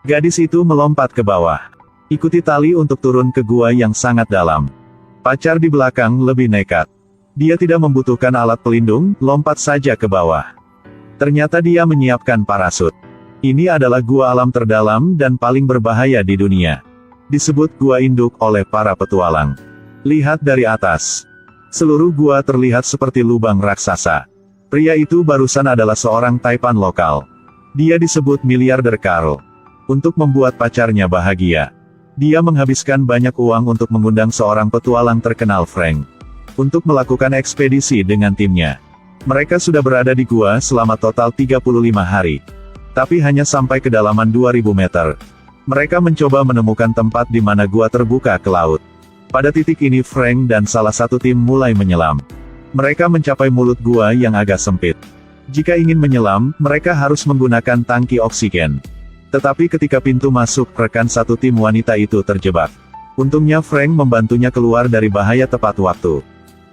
Gadis itu melompat ke bawah. Ikuti tali untuk turun ke gua yang sangat dalam. Pacar di belakang lebih nekat. Dia tidak membutuhkan alat pelindung, lompat saja ke bawah. Ternyata dia menyiapkan parasut. Ini adalah gua alam terdalam dan paling berbahaya di dunia. Disebut gua induk oleh para petualang. Lihat dari atas. Seluruh gua terlihat seperti lubang raksasa. Pria itu barusan adalah seorang taipan lokal. Dia disebut miliarder Carl. Untuk membuat pacarnya bahagia, dia menghabiskan banyak uang untuk mengundang seorang petualang terkenal Frank untuk melakukan ekspedisi dengan timnya. Mereka sudah berada di gua selama total 35 hari. Tapi hanya sampai kedalaman 2000 meter. Mereka mencoba menemukan tempat di mana gua terbuka ke laut. Pada titik ini Frank dan salah satu tim mulai menyelam. Mereka mencapai mulut gua yang agak sempit. Jika ingin menyelam, mereka harus menggunakan tangki oksigen. Tetapi ketika pintu masuk, rekan satu tim wanita itu terjebak. Untungnya Frank membantunya keluar dari bahaya tepat waktu.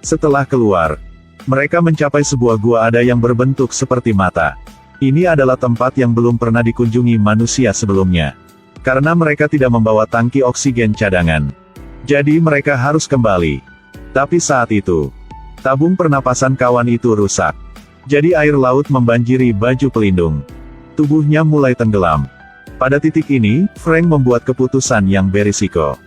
Setelah keluar, mereka mencapai sebuah gua ada yang berbentuk seperti mata. Ini adalah tempat yang belum pernah dikunjungi manusia sebelumnya. Karena mereka tidak membawa tangki oksigen cadangan. Jadi mereka harus kembali. Tapi saat itu, tabung pernapasan kawan itu rusak. Jadi air laut membanjiri baju pelindung. Tubuhnya mulai tenggelam. Pada titik ini, Frank membuat keputusan yang berisiko.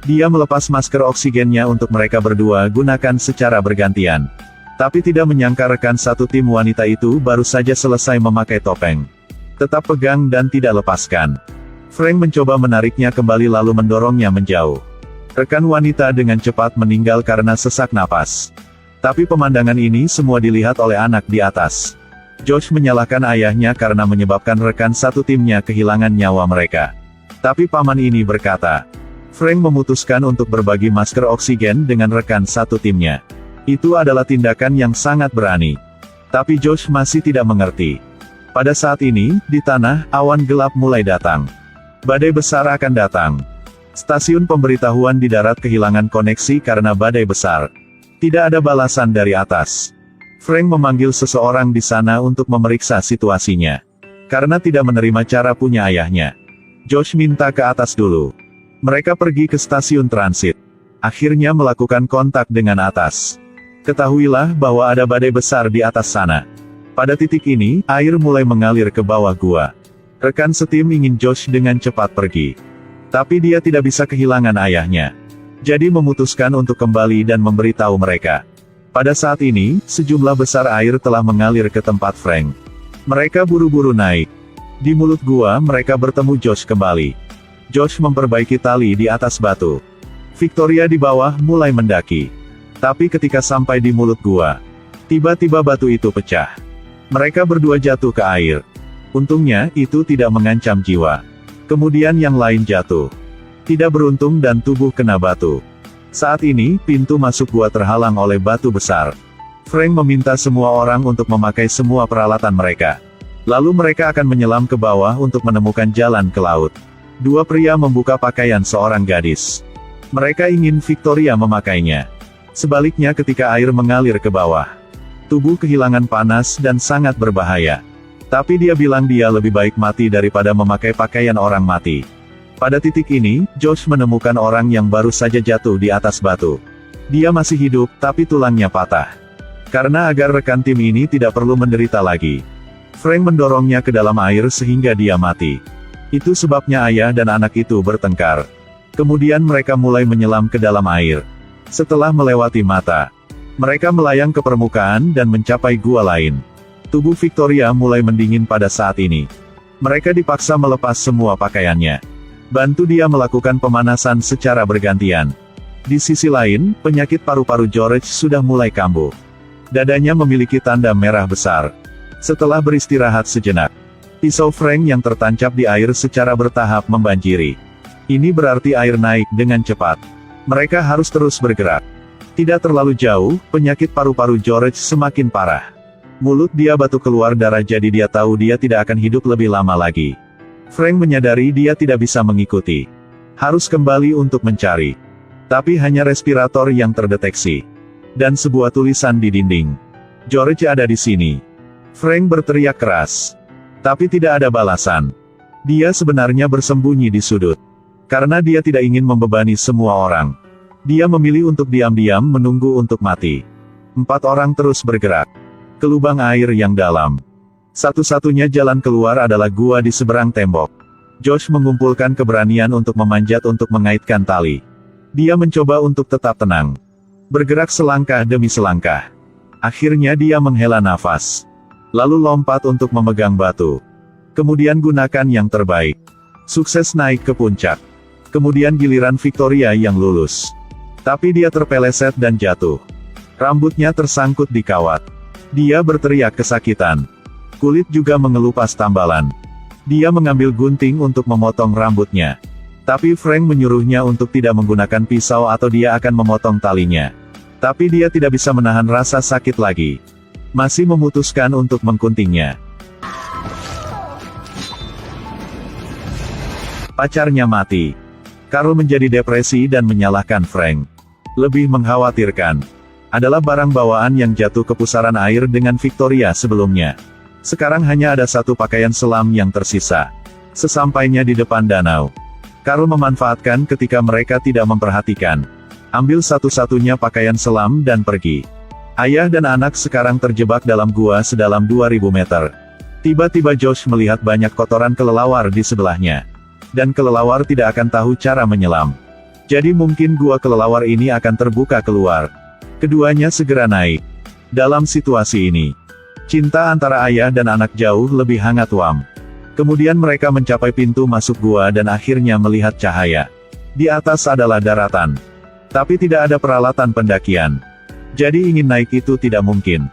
Dia melepas masker oksigennya untuk mereka berdua gunakan secara bergantian. Tapi tidak menyangka rekan satu tim wanita itu baru saja selesai memakai topeng. Tetap pegang dan tidak lepaskan. Frank mencoba menariknya kembali lalu mendorongnya menjauh. Rekan wanita dengan cepat meninggal karena sesak napas. Tapi pemandangan ini semua dilihat oleh anak di atas. Josh menyalahkan ayahnya karena menyebabkan rekan satu timnya kehilangan nyawa mereka. Tapi paman ini berkata, Frank memutuskan untuk berbagi masker oksigen dengan rekan satu timnya. Itu adalah tindakan yang sangat berani. Tapi Josh masih tidak mengerti. Pada saat ini, di tanah, awan gelap mulai datang. Badai besar akan datang. Stasiun pemberitahuan di darat kehilangan koneksi karena badai besar. Tidak ada balasan dari atas. Frank memanggil seseorang di sana untuk memeriksa situasinya. Karena tidak menerima cara punya ayahnya. Josh minta ke atas dulu. Mereka pergi ke stasiun transit. Akhirnya melakukan kontak dengan atas. Ketahuilah bahwa ada badai besar di atas sana. Pada titik ini, air mulai mengalir ke bawah gua. Rekan setim ingin Josh dengan cepat pergi. Tapi dia tidak bisa kehilangan ayahnya. Jadi memutuskan untuk kembali dan memberitahu mereka. Pada saat ini, sejumlah besar air telah mengalir ke tempat Frank. Mereka buru-buru naik. Di mulut gua mereka bertemu Josh kembali. Josh memperbaiki tali di atas batu. Victoria di bawah mulai mendaki. Tapi ketika sampai di mulut gua, tiba-tiba batu itu pecah. Mereka berdua jatuh ke air. Untungnya, itu tidak mengancam jiwa. Kemudian yang lain jatuh. Tidak beruntung dan tubuh kena batu. Saat ini, pintu masuk gua terhalang oleh batu besar. Frank meminta semua orang untuk memakai semua peralatan mereka. Lalu mereka akan menyelam ke bawah untuk menemukan jalan ke laut. Dua pria membuka pakaian seorang gadis. Mereka ingin Victoria memakainya. Sebaliknya ketika air mengalir ke bawah, tubuh kehilangan panas dan sangat berbahaya. Tapi dia bilang dia lebih baik mati daripada memakai pakaian orang mati. Pada titik ini, Josh menemukan orang yang baru saja jatuh di atas batu. Dia masih hidup, tapi tulangnya patah. Karena agar rekan tim ini tidak perlu menderita lagi, Frank mendorongnya ke dalam air sehingga dia mati. Itu sebabnya ayah dan anak itu bertengkar. Kemudian mereka mulai menyelam ke dalam air. Setelah melewati mata, mereka melayang ke permukaan dan mencapai gua lain. Tubuh Victoria mulai mendingin pada saat ini. Mereka dipaksa melepas semua pakaiannya. Bantu dia melakukan pemanasan secara bergantian. Di sisi lain, penyakit paru-paru George sudah mulai kambuh. Dadanya memiliki tanda merah besar. Setelah beristirahat sejenak, pisau Frank yang tertancap di air secara bertahap membanjiri. Ini berarti air naik dengan cepat. Mereka harus terus bergerak. Tidak terlalu jauh, penyakit paru-paru George semakin parah. Mulut dia batu keluar darah jadi dia tahu dia tidak akan hidup lebih lama lagi. Frank menyadari dia tidak bisa mengikuti. Harus kembali untuk mencari. Tapi hanya respirator yang terdeteksi. Dan sebuah tulisan di dinding. George ada di sini. Frank berteriak keras. Tapi tidak ada balasan. Dia sebenarnya bersembunyi di sudut. Karena dia tidak ingin membebani semua orang. Dia memilih untuk diam-diam menunggu untuk mati. 4 orang terus bergerak ke lubang air yang dalam. Satu-satunya jalan keluar adalah gua di seberang tembok. Josh mengumpulkan keberanian untuk memanjat untuk mengaitkan tali. Dia mencoba untuk tetap tenang. Bergerak selangkah demi selangkah. Akhirnya dia menghela nafas. Lalu lompat untuk memegang batu. Kemudian gunakan yang terbaik. Sukses naik ke puncak. Kemudian giliran Victoria yang lulus. Tapi dia terpeleset dan jatuh. Rambutnya tersangkut di kawat. Dia berteriak kesakitan. Kulit juga mengelupas tambalan. Dia mengambil gunting untuk memotong rambutnya. Tapi Frank menyuruhnya untuk tidak menggunakan pisau atau dia akan memotong talinya. Tapi dia tidak bisa menahan rasa sakit lagi. Masih memutuskan untuk mengguntingnya. Pacarnya mati. Carl menjadi depresi dan menyalahkan Frank. Lebih mengkhawatirkan adalah barang bawaan yang jatuh ke pusaran air dengan Victoria sebelumnya. Sekarang hanya ada satu pakaian selam yang tersisa. Sesampainya di depan danau, Carl memanfaatkan ketika mereka tidak memperhatikan. Ambil satu-satunya pakaian selam dan pergi. Ayah dan anak sekarang terjebak dalam gua sedalam 2000 meter. Tiba-tiba Josh melihat banyak kotoran kelelawar di sebelahnya. Dan kelelawar tidak akan tahu cara menyelam. Jadi mungkin gua kelelawar ini akan terbuka keluar. Keduanya segera naik. Dalam situasi ini, cinta antara ayah dan anak jauh lebih hangat wam. Kemudian mereka mencapai pintu masuk gua dan akhirnya melihat cahaya. Di atas adalah daratan. Tapi tidak ada peralatan pendakian. Jadi ingin naik itu tidak mungkin.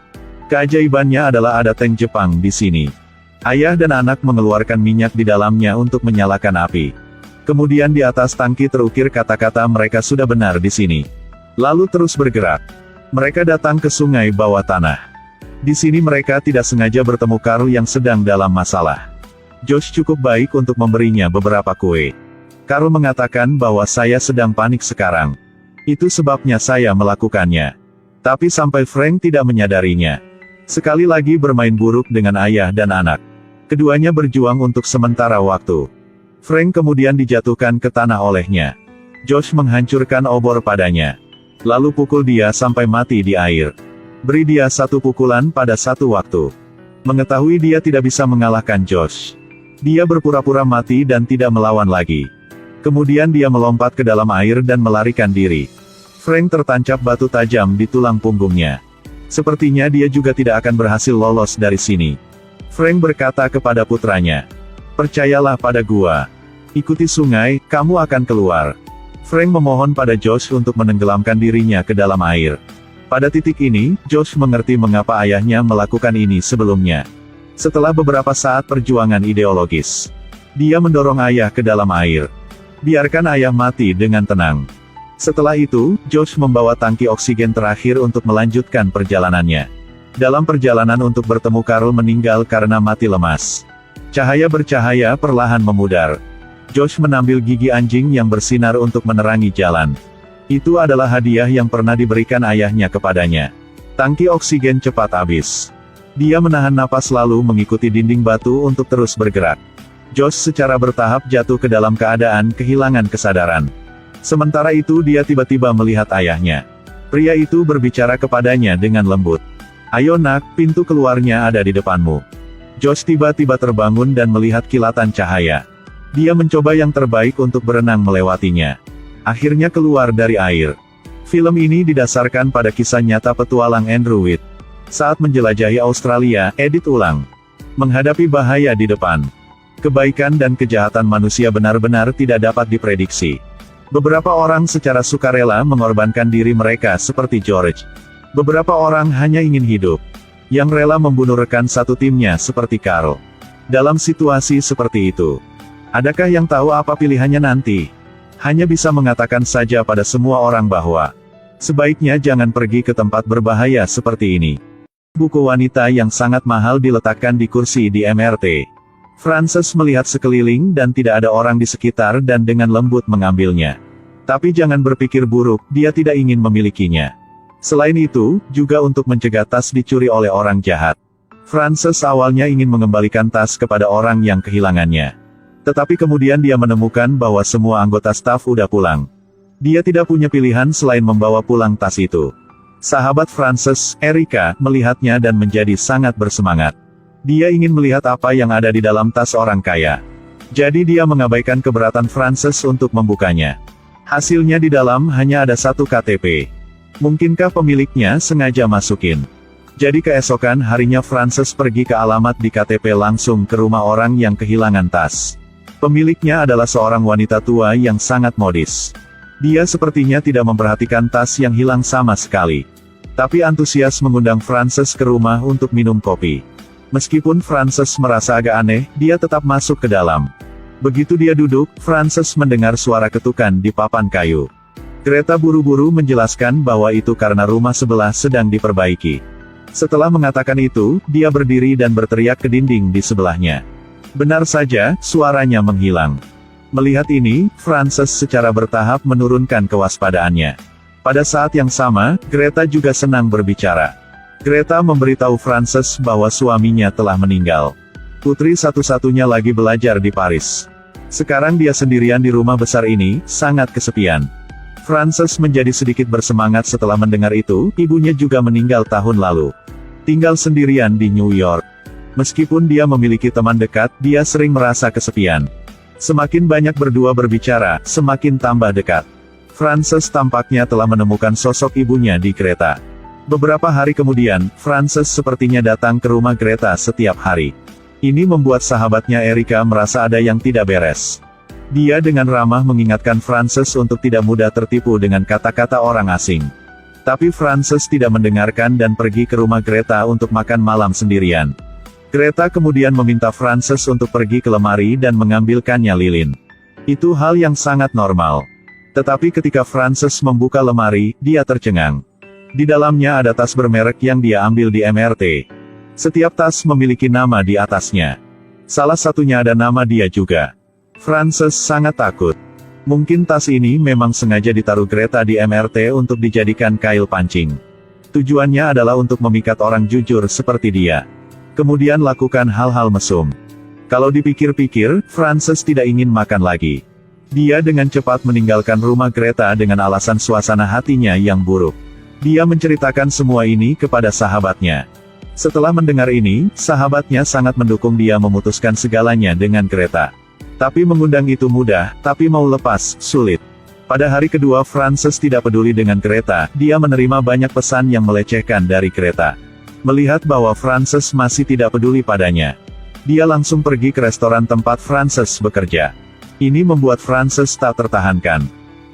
Keajaibannya adalah ada tank Jepang di sini. Ayah dan anak mengeluarkan minyak di dalamnya untuk menyalakan api. Kemudian di atas tangki terukir kata-kata mereka sudah benar di sini. Lalu terus bergerak. Mereka datang ke sungai bawah tanah. Di sini mereka tidak sengaja bertemu Carl yang sedang dalam masalah. Josh cukup baik untuk memberinya beberapa kue. Carl mengatakan bahwa saya sedang panik sekarang. Itu sebabnya saya melakukannya. Tapi sampai Frank tidak menyadarinya. Sekali lagi bermain buruk dengan ayah dan anak. Keduanya berjuang untuk sementara waktu. Frank kemudian dijatuhkan ke tanah olehnya. Josh menghancurkan obor padanya. Lalu pukul dia sampai mati di air. Beri dia satu pukulan pada satu waktu. Mengetahui dia tidak bisa mengalahkan Josh, dia berpura-pura mati dan tidak melawan lagi. Kemudian dia melompat ke dalam air dan melarikan diri. Frank tertancap batu tajam di tulang punggungnya. Sepertinya dia juga tidak akan berhasil lolos dari sini. Frank berkata kepada putranya, "Percayalah pada gua. Ikuti sungai, kamu akan keluar." Frank memohon pada Josh untuk menenggelamkan dirinya ke dalam air. Pada titik ini, Josh mengerti mengapa ayahnya melakukan ini sebelumnya. Setelah beberapa saat perjuangan ideologis, dia mendorong ayah ke dalam air. Biarkan ayah mati dengan tenang. Setelah itu, Josh membawa tangki oksigen terakhir untuk melanjutkan perjalanannya. Dalam perjalanan untuk bertemu Carl meninggal karena mati lemas. Cahaya bercahaya perlahan memudar. Josh menambil gigi anjing yang bersinar untuk menerangi jalan. Itu adalah hadiah yang pernah diberikan ayahnya kepadanya. Tangki oksigen cepat habis. Dia menahan napas lalu mengikuti dinding batu untuk terus bergerak. Josh secara bertahap jatuh ke dalam keadaan kehilangan kesadaran. Sementara itu dia tiba-tiba melihat ayahnya. Pria itu berbicara kepadanya dengan lembut. "Ayo nak, pintu keluarnya ada di depanmu." Josh tiba-tiba terbangun dan melihat kilatan cahaya. Dia mencoba yang terbaik untuk berenang melewatinya. Akhirnya keluar dari air. Film ini didasarkan pada kisah nyata petualang Andrew White. Saat menjelajahi Australia, edit ulang. Menghadapi bahaya di depan. Kebaikan dan kejahatan manusia benar-benar tidak dapat diprediksi. Beberapa orang secara sukarela mengorbankan diri mereka seperti George. Beberapa orang hanya ingin hidup. Yang rela membunuh rekan satu timnya seperti Carl. Dalam situasi seperti itu, adakah yang tahu apa pilihannya nanti? Hanya bisa mengatakan saja pada semua orang bahwa sebaiknya jangan pergi ke tempat berbahaya seperti ini. Buku wanita yang sangat mahal diletakkan di kursi di MRT. Frances melihat sekeliling dan tidak ada orang di sekitar dan dengan lembut mengambilnya. Tapi jangan berpikir buruk, dia tidak ingin memilikinya. Selain itu, juga untuk mencegah tas dicuri oleh orang jahat. Frances awalnya ingin mengembalikan tas kepada orang yang kehilangannya. Tetapi kemudian dia menemukan bahwa semua anggota staf udah pulang. Dia tidak punya pilihan selain membawa pulang tas itu. Sahabat Frances, Erika, melihatnya dan menjadi sangat bersemangat. Dia ingin melihat apa yang ada di dalam tas orang kaya. Jadi dia mengabaikan keberatan Frances untuk membukanya. Hasilnya di dalam hanya ada satu KTP. Mungkinkah pemiliknya sengaja masukin? Jadi keesokan harinya Frances pergi ke alamat di KTP langsung ke rumah orang yang kehilangan tas. Pemiliknya adalah seorang wanita tua yang sangat modis. Dia sepertinya tidak memperhatikan tas yang hilang sama sekali. Tapi antusias mengundang Frances ke rumah untuk minum kopi. Meskipun Frances merasa agak aneh, dia tetap masuk ke dalam. Begitu dia duduk, Frances mendengar suara ketukan di papan kayu. Greta buru-buru menjelaskan bahwa itu karena rumah sebelah sedang diperbaiki. Setelah mengatakan itu, dia berdiri dan berteriak ke dinding di sebelahnya. Benar saja, suaranya menghilang. Melihat ini, Frances secara bertahap menurunkan kewaspadaannya. Pada saat yang sama, Greta juga senang berbicara. Greta memberitahu Frances bahwa suaminya telah meninggal. Putri satu-satunya lagi belajar di Paris. Sekarang dia sendirian di rumah besar ini, sangat kesepian. Frances menjadi sedikit bersemangat setelah mendengar itu, ibunya juga meninggal tahun lalu. Tinggal sendirian di New York. Meskipun dia memiliki teman dekat, dia sering merasa kesepian. Semakin banyak berdua berbicara, semakin tambah dekat. Frances tampaknya telah menemukan sosok ibunya di Greta. Beberapa hari kemudian, Frances sepertinya datang ke rumah Greta setiap hari. Ini membuat sahabatnya Erika merasa ada yang tidak beres. Dia dengan ramah mengingatkan Frances untuk tidak mudah tertipu dengan kata-kata orang asing. Tapi Frances tidak mendengarkan dan pergi ke rumah Greta untuk makan malam sendirian. Greta kemudian meminta Frances untuk pergi ke lemari dan mengambilkannya lilin. Itu hal yang sangat normal. Tetapi ketika Frances membuka lemari, dia tercengang. Di dalamnya ada tas bermerek yang dia ambil di MRT. Setiap tas memiliki nama di atasnya. Salah satunya ada nama dia juga. Frances sangat takut. Mungkin tas ini memang sengaja ditaruh Greta di MRT untuk dijadikan kail pancing. Tujuannya adalah untuk memikat orang jujur seperti dia. Kemudian lakukan hal-hal mesum. Kalau dipikir-pikir, Frances tidak ingin makan lagi. Dia dengan cepat meninggalkan rumah Greta dengan alasan suasana hatinya yang buruk. Dia menceritakan semua ini kepada sahabatnya. Setelah mendengar ini, sahabatnya sangat mendukung dia memutuskan segalanya dengan Greta. Tapi mengundang itu mudah, tapi mau lepas, sulit. Pada hari kedua Frances tidak peduli dengan Greta, dia menerima banyak pesan yang melecehkan dari Greta. Melihat bahwa Frances masih tidak peduli padanya, dia langsung pergi ke restoran tempat Frances bekerja. Ini membuat Frances tak tertahankan.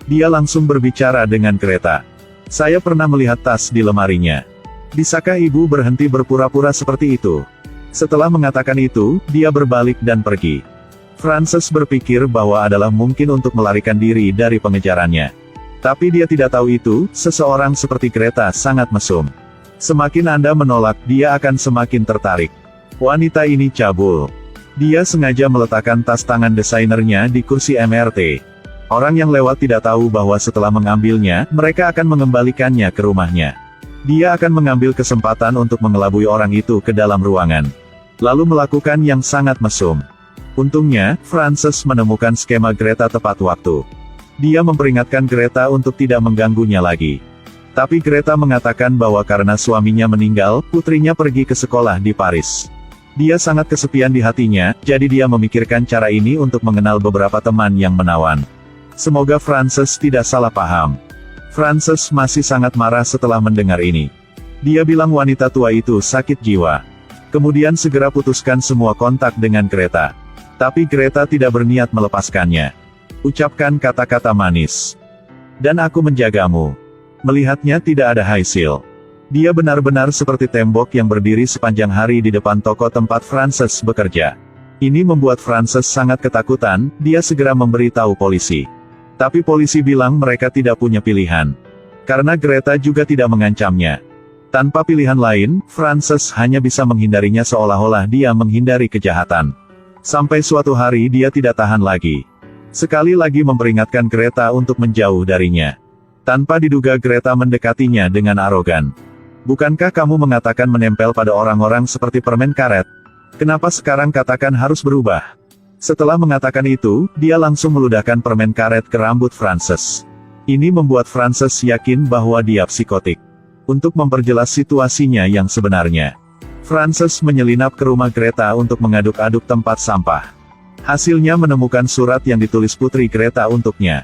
Dia langsung berbicara dengan Greta. Saya pernah melihat tas di lemarinya. Bisakah ibu berhenti berpura-pura seperti itu? Setelah mengatakan itu, dia berbalik dan pergi. Frances berpikir bahwa adalah mungkin untuk melarikan diri dari pengejarannya. Tapi dia tidak tahu itu, seseorang seperti Greta sangat mesum. Semakin Anda menolak, dia akan semakin tertarik. Wanita ini cabul. Dia sengaja meletakkan tas tangan desainernya di kursi MRT. Orang yang lewat tidak tahu bahwa setelah mengambilnya, mereka akan mengembalikannya ke rumahnya. Dia akan mengambil kesempatan untuk mengelabui orang itu ke dalam ruangan. Lalu melakukan yang sangat mesum. Untungnya, Frances menemukan skema Greta tepat waktu. Dia memperingatkan Greta untuk tidak mengganggunya lagi. Tapi Greta mengatakan bahwa karena suaminya meninggal, putrinya pergi ke sekolah di Paris. Dia sangat kesepian di hatinya, jadi dia memikirkan cara ini untuk mengenal beberapa teman yang menawan. Semoga Frances tidak salah paham. Frances masih sangat marah setelah mendengar ini. Dia bilang wanita tua itu sakit jiwa. Kemudian segera putuskan semua kontak dengan Greta. Tapi Greta tidak berniat melepaskannya. Ucapkan kata-kata manis. Dan aku menjagamu. Melihatnya tidak ada hasil. Dia benar-benar seperti tembok yang berdiri sepanjang hari di depan toko tempat Frances bekerja. Ini membuat Frances sangat ketakutan, dia segera memberitahu polisi. Tapi polisi bilang mereka tidak punya pilihan. Karena Greta juga tidak mengancamnya. Tanpa pilihan lain, Frances hanya bisa menghindarinya seolah-olah dia menghindari kejahatan. Sampai suatu hari dia tidak tahan lagi. Sekali lagi memperingatkan Greta untuk menjauh darinya. Tanpa diduga Greta mendekatinya dengan arogan. Bukankah kamu mengatakan menempel pada orang-orang seperti permen karet? Kenapa sekarang katakan harus berubah? Setelah mengatakan itu, dia langsung meludahkan permen karet ke rambut Frances. Ini membuat Frances yakin bahwa dia psikotik. Untuk memperjelas situasinya yang sebenarnya, Frances menyelinap ke rumah Greta untuk mengaduk-aduk tempat sampah. Hasilnya menemukan surat yang ditulis putri Greta untuknya.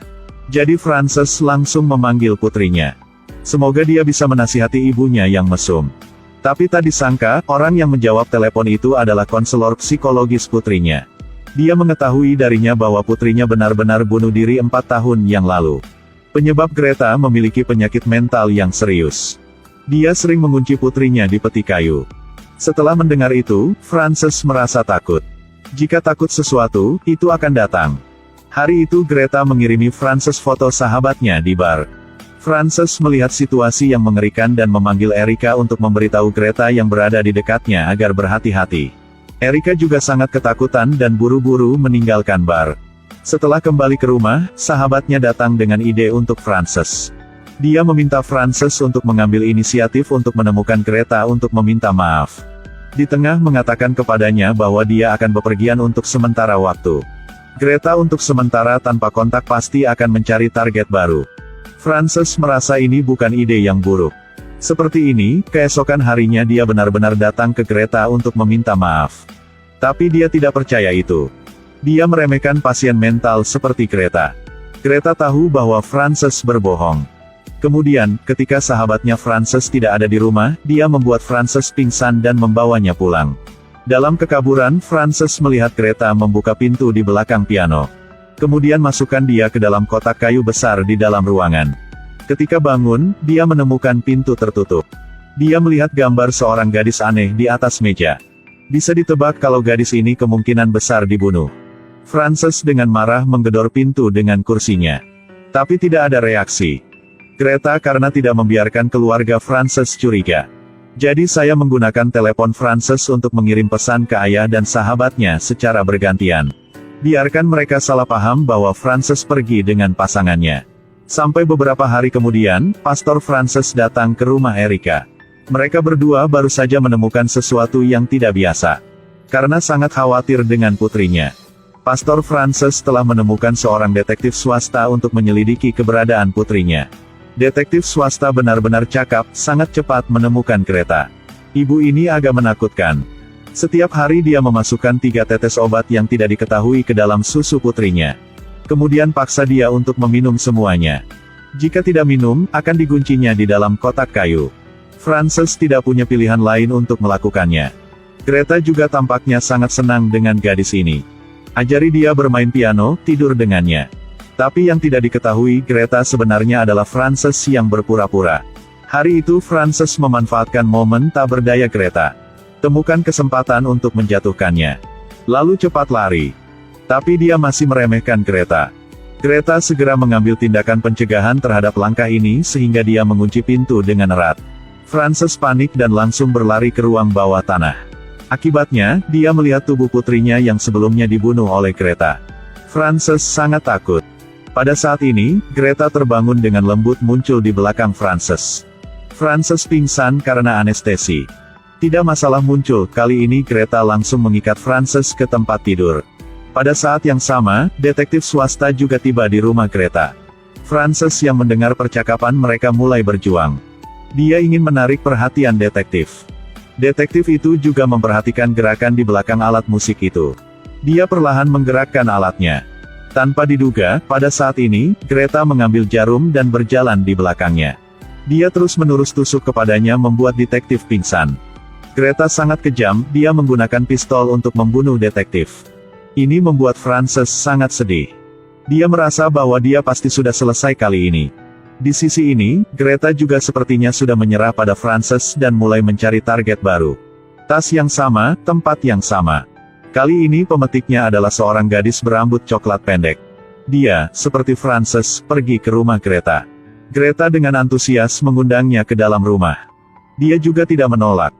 Jadi Frances langsung memanggil putrinya. Semoga dia bisa menasihati ibunya yang mesum. Tapi tak disangka, orang yang menjawab telepon itu adalah konselor psikologis putrinya. Dia mengetahui darinya bahwa putrinya benar-benar bunuh diri 4 tahun yang lalu. Penyebab Greta memiliki penyakit mental yang serius. Dia sering mengunci putrinya di peti kayu. Setelah mendengar itu, Frances merasa takut. Jika takut sesuatu, itu akan datang. Hari itu Greta mengirimi Frances foto sahabatnya di bar. Frances melihat situasi yang mengerikan dan memanggil Erika untuk memberitahu Greta yang berada di dekatnya agar berhati-hati. Erika juga sangat ketakutan dan buru-buru meninggalkan bar. Setelah kembali ke rumah, sahabatnya datang dengan ide untuk Frances. Dia meminta Frances untuk mengambil inisiatif untuk menemukan Greta untuk meminta maaf. Di tengah mengatakan kepadanya bahwa dia akan bepergian untuk sementara waktu. Greta untuk sementara tanpa kontak pasti akan mencari target baru. Frances merasa ini bukan ide yang buruk. Seperti ini, keesokan harinya dia benar-benar datang ke Greta untuk meminta maaf. Tapi dia tidak percaya itu. Dia meremehkan pasien mental seperti Greta. Greta tahu bahwa Frances berbohong. Kemudian, ketika sahabatnya Frances tidak ada di rumah, dia membuat Frances pingsan dan membawanya pulang. Dalam kekaburan, Frances melihat Greta membuka pintu di belakang piano. Kemudian masukkan dia ke dalam kotak kayu besar di dalam ruangan. Ketika bangun, dia menemukan pintu tertutup. Dia melihat gambar seorang gadis aneh di atas meja. Bisa ditebak kalau gadis ini kemungkinan besar dibunuh. Frances dengan marah menggedor pintu dengan kursinya. Tapi tidak ada reaksi Greta karena tidak membiarkan keluarga Frances curiga. Jadi saya menggunakan telepon Frances untuk mengirim pesan ke ayah dan sahabatnya secara bergantian. Biarkan mereka salah paham bahwa Frances pergi dengan pasangannya. Sampai beberapa hari kemudian, Pastor Frances datang ke rumah Erika. Mereka berdua baru saja menemukan sesuatu yang tidak biasa. Karena sangat khawatir dengan putrinya, Pastor Frances telah menemukan seorang detektif swasta untuk menyelidiki keberadaan putrinya. Detektif swasta benar-benar cakap, sangat cepat menemukan Greta. Ibu ini agak menakutkan. Setiap hari dia memasukkan 3 tetes obat yang tidak diketahui ke dalam susu putrinya. Kemudian paksa dia untuk meminum semuanya. Jika tidak minum, akan diguncinya di dalam kotak kayu. Frances tidak punya pilihan lain untuk melakukannya. Greta juga tampaknya sangat senang dengan gadis ini. Ajari dia bermain piano, tidur dengannya. Tapi yang tidak diketahui Greta sebenarnya adalah Frances yang berpura-pura. Hari itu Frances memanfaatkan momen tak berdaya Greta. Temukan kesempatan untuk menjatuhkannya. Lalu cepat lari. Tapi dia masih meremehkan Greta. Greta segera mengambil tindakan pencegahan terhadap langkah ini sehingga dia mengunci pintu dengan erat. Frances panik dan langsung berlari ke ruang bawah tanah. Akibatnya, dia melihat tubuh putrinya yang sebelumnya dibunuh oleh Greta. Frances sangat takut. Pada saat ini, Greta terbangun dengan lembut muncul di belakang Frances. Frances pingsan karena anestesi. Tidak masalah muncul, kali ini Greta langsung mengikat Frances ke tempat tidur. Pada saat yang sama, detektif swasta juga tiba di rumah Greta. Frances yang mendengar percakapan mereka mulai berjuang. Dia ingin menarik perhatian detektif. Detektif itu juga memperhatikan gerakan di belakang alat musik itu. Dia perlahan menggerakkan alatnya. Tanpa diduga, pada saat ini, Greta mengambil jarum dan berjalan di belakangnya. Dia terus-menerus tusuk kepadanya membuat detektif pingsan. Greta sangat kejam, dia menggunakan pistol untuk membunuh detektif. Ini membuat Frances sangat sedih. Dia merasa bahwa dia pasti sudah selesai kali ini. Di sisi ini, Greta juga sepertinya sudah menyerah pada Frances dan mulai mencari target baru. Tas yang sama, tempat yang sama. Kali ini pemetiknya adalah seorang gadis berambut coklat pendek. Dia, seperti Frances, pergi ke rumah Greta. Greta dengan antusias mengundangnya ke dalam rumah. Dia juga tidak menolak.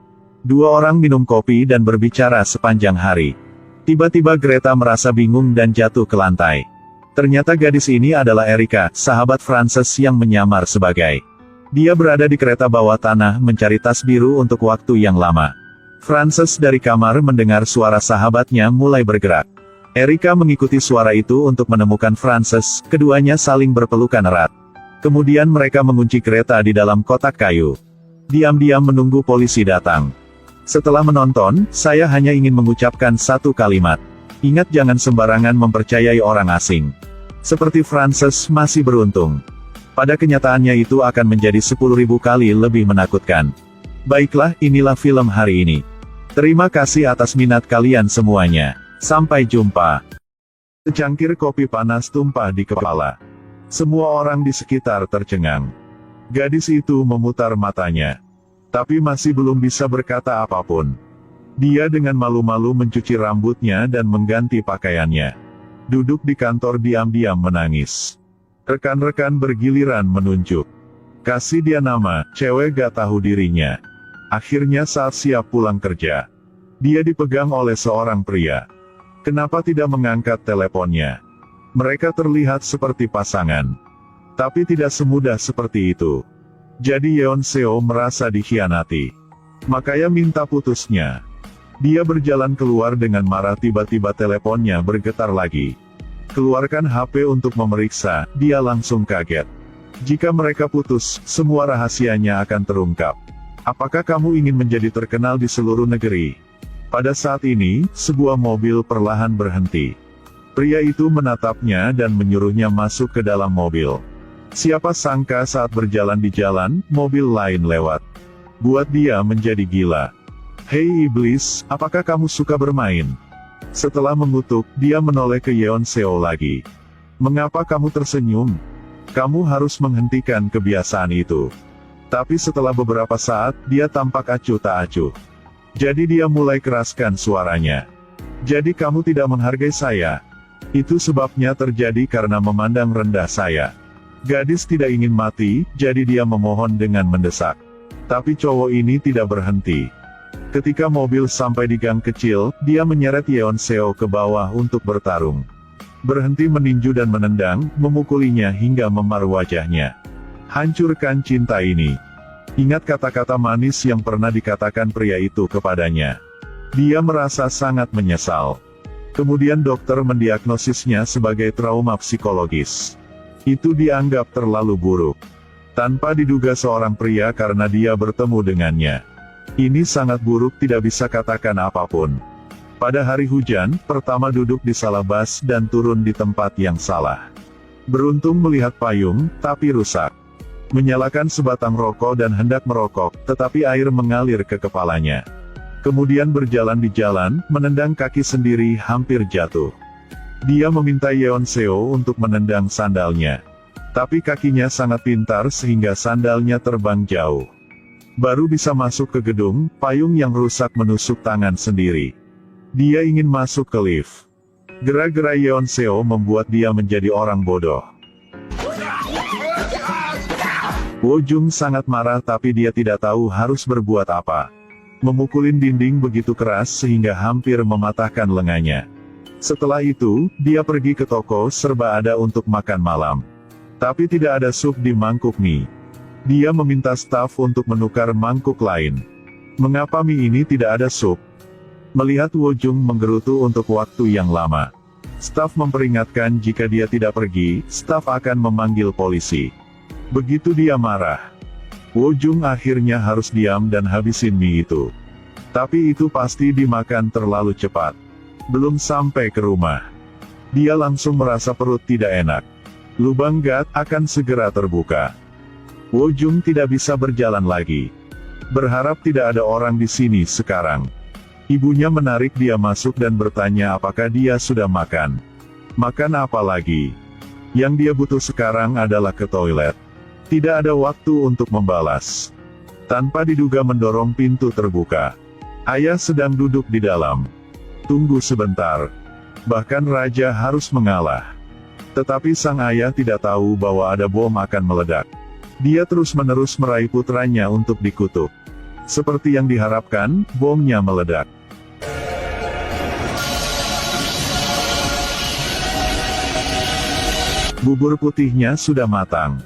2 orang minum kopi dan berbicara sepanjang hari. Tiba-tiba Greta merasa bingung dan jatuh ke lantai. Ternyata gadis ini adalah Erika, sahabat Frances yang menyamar sebagai. Dia berada di kereta bawah tanah mencari tas biru untuk waktu yang lama. Frances dari kamar mendengar suara sahabatnya mulai bergerak. Erika mengikuti suara itu untuk menemukan Frances, keduanya saling berpelukan erat. Kemudian mereka mengunci kereta di dalam kotak kayu. Diam-diam menunggu polisi datang. Setelah menonton, saya hanya ingin mengucapkan satu kalimat. Ingat, jangan sembarangan mempercayai orang asing. Seperti Frances masih beruntung. Pada kenyataannya itu akan menjadi 10.000 kali lebih menakutkan. Baiklah, inilah film hari ini. Terima kasih atas minat kalian semuanya. Sampai jumpa. Secangkir kopi panas tumpah di kepala. Semua orang di sekitar tercengang. Gadis itu memutar matanya. Tapi masih belum bisa berkata apapun. Dia dengan malu-malu mencuci rambutnya dan mengganti pakaiannya. Duduk di kantor diam-diam menangis. Rekan-rekan bergiliran menunjuk. Kasih dia nama, cewek gak tahu dirinya. Akhirnya saat siap pulang kerja. Dia dipegang oleh seorang pria. Kenapa tidak mengangkat teleponnya? Mereka terlihat seperti pasangan. Tapi tidak semudah seperti itu. Jadi Yeon Seo merasa dikhianati. Makanya minta putusnya. Dia berjalan keluar dengan marah, tiba-tiba teleponnya bergetar lagi. Keluarkan HP untuk memeriksa, dia langsung kaget. Jika mereka putus, semua rahasianya akan terungkap. Apakah kamu ingin menjadi terkenal di seluruh negeri? Pada saat ini, sebuah mobil perlahan berhenti. Pria itu menatapnya dan menyuruhnya masuk ke dalam mobil. Siapa sangka saat berjalan di jalan, mobil lain lewat. Buat dia menjadi gila. Hei iblis, apakah kamu suka bermain? Setelah mengutuk, dia menoleh ke Yeon Seo lagi. Mengapa kamu tersenyum? Kamu harus menghentikan kebiasaan itu. Tapi setelah beberapa saat, dia tampak acuh tak acuh. Jadi dia mulai keraskan suaranya. Jadi kamu tidak menghargai saya. Itu sebabnya terjadi karena memandang rendah saya. Gadis tidak ingin mati, jadi dia memohon dengan mendesak. Tapi cowok ini tidak berhenti. Ketika mobil sampai di gang kecil, dia menyeret Yeon Seo ke bawah untuk bertarung. Berhenti meninju dan menendang, memukulinya hingga memar wajahnya. Hancurkan cinta ini. Ingat kata-kata manis yang pernah dikatakan pria itu kepadanya. Dia merasa sangat menyesal. Kemudian dokter mendiagnosisnya sebagai trauma psikologis. Itu dianggap terlalu buruk. Tanpa diduga seorang pria karena dia bertemu dengannya. Ini sangat buruk, tidak bisa katakan apapun. Pada hari hujan, pertama duduk di salah bus dan turun di tempat yang salah. Beruntung melihat payung, tapi rusak. Menyalakan sebatang rokok dan hendak merokok, tetapi air mengalir ke kepalanya. Kemudian berjalan di jalan, menendang kaki sendiri hampir jatuh. Dia meminta Yeon Seo untuk menendang sandalnya. Tapi kakinya sangat pintar sehingga sandalnya terbang jauh. Baru bisa masuk ke gedung, payung yang rusak menusuk tangan sendiri. Dia ingin masuk ke lift. Gerak-gerak Yeon Seo membuat dia menjadi orang bodoh. Wo Jung sangat marah tapi dia tidak tahu harus berbuat apa. Memukulin dinding begitu keras sehingga hampir mematahkan lengannya. Setelah itu, dia pergi ke toko serba ada untuk makan malam. Tapi tidak ada sup di mangkuk mie. Dia meminta staf untuk menukar mangkuk lain. Mengapa mie ini tidak ada sup? Melihat Wo Jung menggerutu untuk waktu yang lama. Staf memperingatkan jika dia tidak pergi, staf akan memanggil polisi. Begitu dia marah. Wo Jung akhirnya harus diam dan habisin mie itu. Tapi itu pasti dimakan terlalu cepat. Belum sampai ke rumah. Dia langsung merasa perut tidak enak. Lubang gat akan segera terbuka. Wo Jung tidak bisa berjalan lagi. Berharap tidak ada orang di sini sekarang. Ibunya menarik dia masuk dan bertanya apakah dia sudah makan. Makan apa lagi? Yang dia butuh sekarang adalah ke toilet. Tidak ada waktu untuk membalas. Tanpa diduga mendorong pintu terbuka. Ayah sedang duduk di dalam. Tunggu sebentar. Bahkan raja harus mengalah. Tetapi sang ayah tidak tahu bahwa ada bom akan meledak. Dia terus-menerus meraih putranya untuk dikutuk. Seperti yang diharapkan, bomnya meledak. Bubur putihnya sudah matang.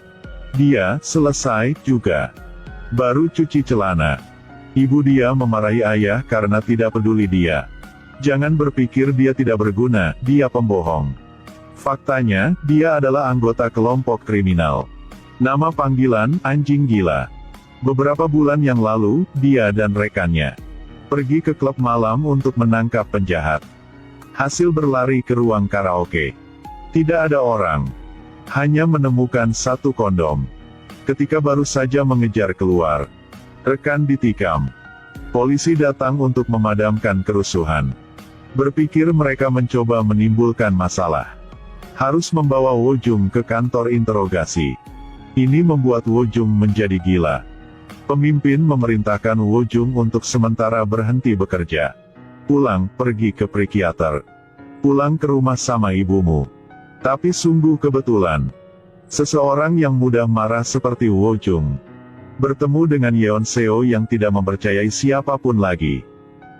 Dia selesai juga. Baru cuci celana. Ibu dia memarahi ayah karena tidak peduli dia. Jangan berpikir dia tidak berguna, dia pembohong. Faktanya, dia adalah anggota kelompok kriminal. Nama panggilan, anjing gila. Beberapa bulan yang lalu, dia dan rekannya pergi ke klub malam untuk menangkap penjahat. Hasil berlari ke ruang karaoke. Tidak ada orang. Hanya menemukan satu kondom. Ketika baru saja mengejar keluar, rekan ditikam. Polisi datang untuk memadamkan kerusuhan. Berpikir mereka mencoba menimbulkan masalah. Harus membawa Wojung ke kantor interogasi. Ini membuat Wojung menjadi gila. Pemimpin memerintahkan Wojung untuk sementara berhenti bekerja. Pulang, pergi ke psikiater. Pulang ke rumah sama ibumu. Tapi sungguh kebetulan. Seseorang yang mudah marah seperti Wojung bertemu dengan Yeon Seo yang tidak mempercayai siapapun lagi.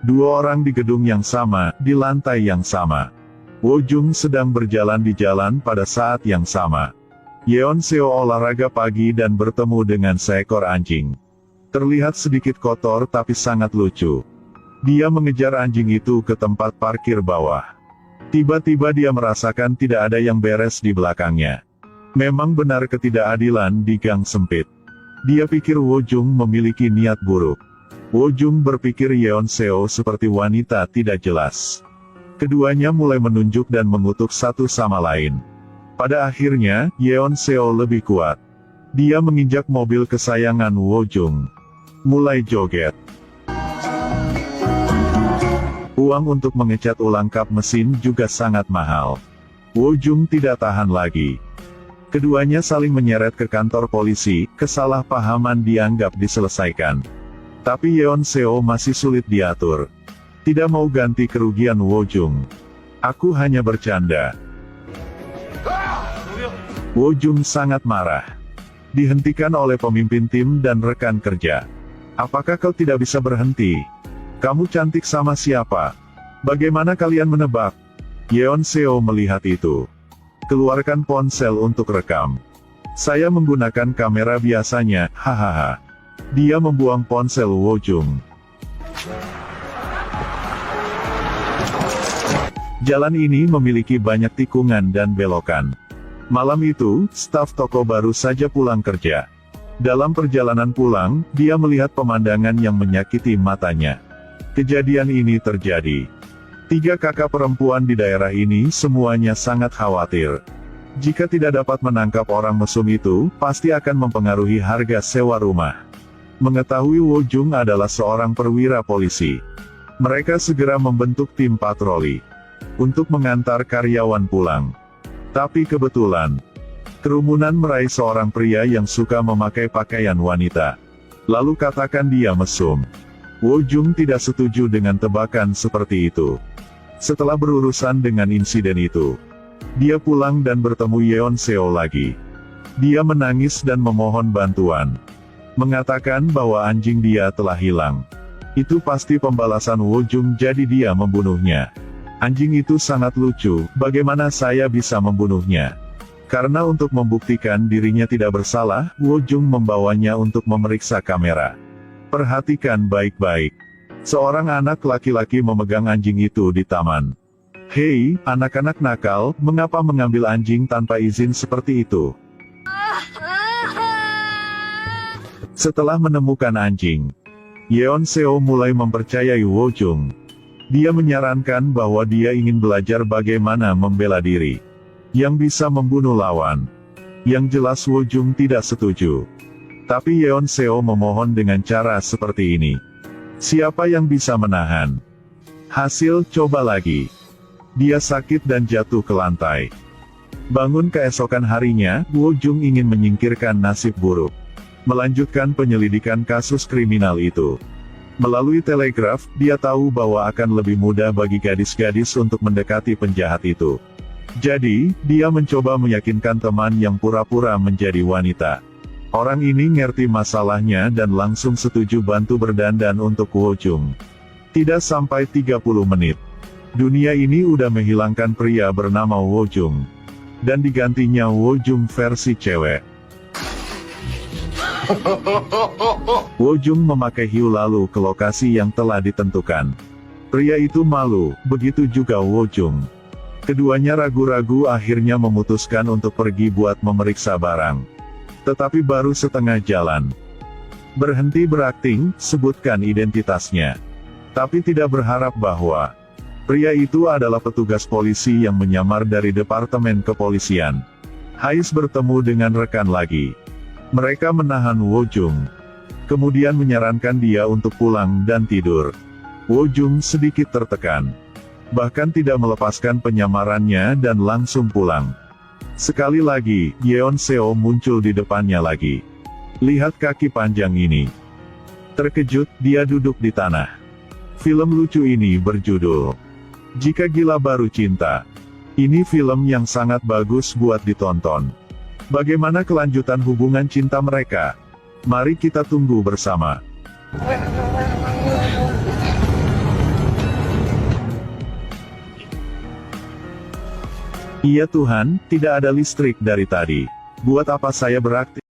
Dua orang di gedung yang sama, di lantai yang sama. Wojung sedang berjalan di jalan pada saat yang sama. Yeon Seo olahraga pagi dan bertemu dengan seekor anjing. Terlihat sedikit kotor tapi sangat lucu. Dia mengejar anjing itu ke tempat parkir bawah. Tiba-tiba dia merasakan tidak ada yang beres di belakangnya. Memang benar ketidakadilan di gang sempit. Dia pikir Wojung memiliki niat buruk. Wojung berpikir Yeon Seo seperti wanita tidak jelas. Keduanya mulai menunjuk dan mengutuk satu sama lain. Pada akhirnya, Yeon Seo lebih kuat. Dia menginjak mobil kesayangan Wojung. Mulai joget. Uang untuk mengecat ulang kap mesin juga sangat mahal. Wojung tidak tahan lagi. Keduanya saling menyeret ke kantor polisi, kesalahpahaman dianggap diselesaikan. Tapi Yeon Seo masih sulit diatur. Tidak mau ganti kerugian Wojung. Aku hanya bercanda. Wojung sangat marah. Dihentikan oleh pemimpin tim dan rekan kerja. Apakah kau tidak bisa berhenti? Kamu cantik sama siapa? Bagaimana kalian menebak? Yeon Seo melihat itu. Keluarkan ponsel untuk rekam. Saya menggunakan kamera biasanya, hahaha. Dia membuang ponsel Wojung. Jalan ini memiliki banyak tikungan dan belokan. Malam itu, staf toko baru saja pulang kerja. Dalam perjalanan pulang, dia melihat pemandangan yang menyakiti matanya. Kejadian ini terjadi. 3 kakak perempuan di daerah ini semuanya sangat khawatir. Jika tidak dapat menangkap orang mesum itu, pasti akan mempengaruhi harga sewa rumah. Mengetahui Wojung adalah seorang perwira polisi. Mereka segera membentuk tim patroli untuk mengantar karyawan pulang. Tapi kebetulan, kerumunan meraih seorang pria yang suka memakai pakaian wanita. Lalu katakan dia mesum. Wojung tidak setuju dengan tebakan seperti itu. Setelah berurusan dengan insiden itu, dia pulang dan bertemu Yeon Seo lagi. Dia menangis dan memohon bantuan. Mengatakan bahwa anjing dia telah hilang. Itu pasti pembalasan Wojung, jadi dia membunuhnya. Anjing itu sangat lucu, bagaimana saya bisa membunuhnya? Karena untuk membuktikan dirinya tidak bersalah, Wojung membawanya untuk memeriksa kamera. Perhatikan baik-baik. Seorang anak laki-laki memegang anjing itu di taman. Hei, anak-anak nakal, mengapa mengambil anjing tanpa izin seperti itu? Setelah menemukan anjing, Yeon Seo mulai mempercayai Wojung. Dia menyarankan bahwa dia ingin belajar bagaimana membela diri, yang bisa membunuh lawan. Yang jelas Wojung tidak setuju. Tapi Yeon Seo memohon dengan cara seperti ini. Siapa yang bisa menahan? Hasil, coba lagi. Dia sakit dan jatuh ke lantai. Bangun keesokan harinya, Wojung ingin menyingkirkan nasib buruk. Melanjutkan penyelidikan kasus kriminal itu. Melalui telegraf, dia tahu bahwa akan lebih mudah bagi gadis-gadis untuk mendekati penjahat itu. Jadi, dia mencoba meyakinkan teman yang pura-pura menjadi wanita. Orang ini ngerti masalahnya dan langsung setuju bantu berdandan untuk Wojung. Tidak sampai 30 menit. Dunia ini udah menghilangkan pria bernama Wojung. Dan digantinya Wojung versi cewek. Wojung memakai hiu lalu ke lokasi yang telah ditentukan. Pria itu malu, begitu juga Wojung. Keduanya ragu-ragu akhirnya memutuskan untuk pergi buat memeriksa barang. Tetapi baru setengah jalan. Berhenti berakting, sebutkan identitasnya. Tapi tidak berharap bahwa pria itu adalah petugas polisi yang menyamar dari Departemen Kepolisian. Hais bertemu dengan rekan lagi. Mereka menahan Wojung. Kemudian menyarankan dia untuk pulang dan tidur. Wojung sedikit tertekan. Bahkan tidak melepaskan penyamarannya dan langsung pulang. Sekali lagi, Yeon Seo muncul di depannya lagi. Lihat kaki panjang ini. Terkejut, dia duduk di tanah. Film lucu ini berjudul Jika Gila Baru Cinta. Ini film yang sangat bagus buat ditonton. Bagaimana kelanjutan hubungan cinta mereka? Mari kita tunggu bersama. Iya Tuhan, tidak ada listrik dari tadi. Buat apa saya beraktif?